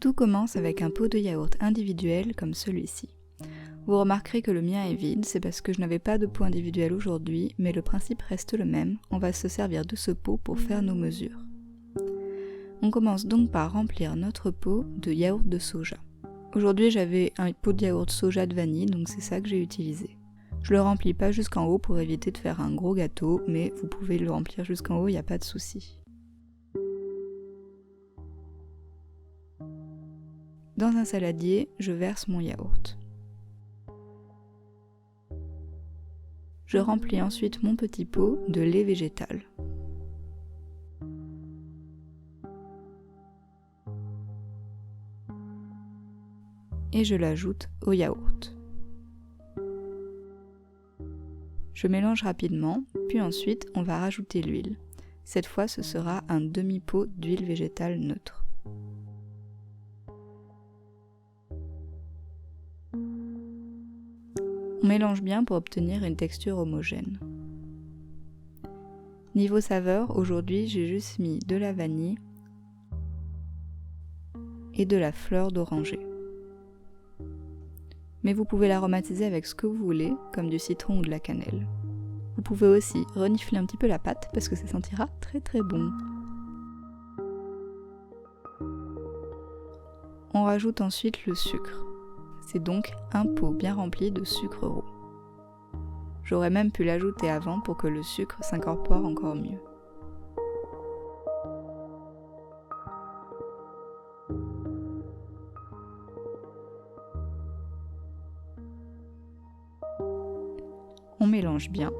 Tout commence avec un pot de yaourt individuel comme celui-ci. Vous remarquerez que le mien est vide, c'est parce que je n'avais pas de pot individuel aujourd'hui, mais le principe reste le même, on va se servir de ce pot pour faire nos mesures. On commence donc par remplir notre pot de yaourt de soja. Aujourd'hui j'avais un pot de yaourt soja de vanille, donc c'est ça que j'ai utilisé. Je le remplis pas jusqu'en haut pour éviter de faire un gros gâteau, mais vous pouvez le remplir jusqu'en haut, il n'y a pas de souci. Dans un saladier, je verse mon yaourt. Je remplis ensuite mon petit pot de lait végétal. Et je l'ajoute au yaourt. Je mélange rapidement, puis ensuite on va rajouter l'huile. Cette fois ce sera un demi-pot d'huile végétale neutre. On mélange bien pour obtenir une texture homogène. Niveau saveur, aujourd'hui j'ai juste mis de la vanille et de la fleur d'oranger. Mais vous pouvez l'aromatiser avec ce que vous voulez, comme du citron ou de la cannelle. Vous pouvez aussi renifler un petit peu la pâte parce que ça sentira très très bon. On rajoute ensuite le sucre. C'est donc un pot bien rempli de sucre roux. J'aurais même pu l'ajouter avant pour que le sucre s'incorpore encore mieux. On mélange bien.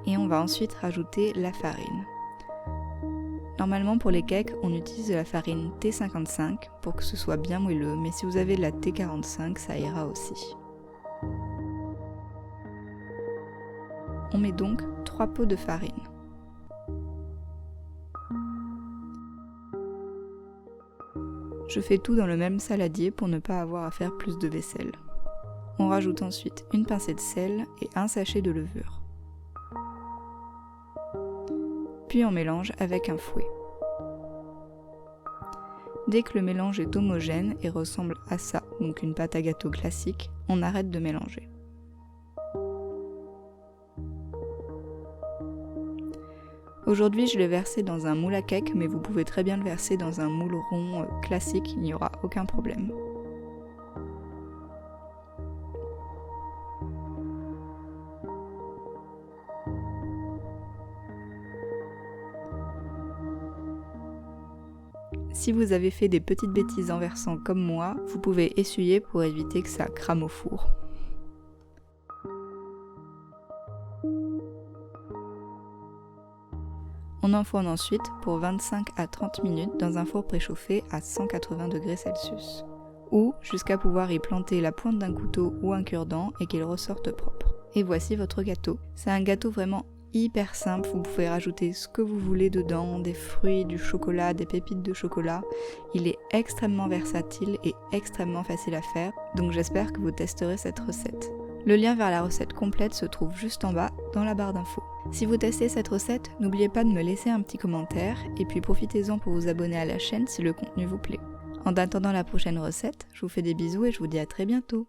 Et on va ensuite rajouter la farine. Normalement pour les cakes, on utilise de la farine T55 pour que ce soit bien moelleux, mais si vous avez de la T45, ça ira aussi. On met donc 3 pots de farine. Je fais tout dans le même saladier pour ne pas avoir à faire plus de vaisselle. On rajoute ensuite une pincée de sel et un sachet de levure. Puis on mélange avec un fouet. Dès que le mélange est homogène et ressemble à ça, donc une pâte à gâteau classique, on arrête de mélanger. Aujourd'hui je l'ai versé dans un moule à cake, mais vous pouvez très bien le verser dans un moule rond classique, il n'y aura aucun problème. Si vous avez fait des petites bêtises en versant comme moi, vous pouvez essuyer pour éviter que ça crame au four. On enfourne ensuite pour 25 à 30 minutes dans un four préchauffé à 180 degrés Celsius. Ou jusqu'à pouvoir y planter la pointe d'un couteau ou un cure-dent et qu'il ressorte propre. Et voici votre gâteau. C'est un gâteau vraiment hyper simple, vous pouvez rajouter ce que vous voulez dedans, des fruits, du chocolat, des pépites de chocolat. Il est extrêmement versatile et extrêmement facile à faire, donc j'espère que vous testerez cette recette. Le lien vers la recette complète se trouve juste en bas dans la barre d'infos. Si vous testez cette recette, n'oubliez pas de me laisser un petit commentaire et puis profitez-en pour vous abonner à la chaîne si le contenu vous plaît. En attendant la prochaine recette, je vous fais des bisous et je vous dis à très bientôt.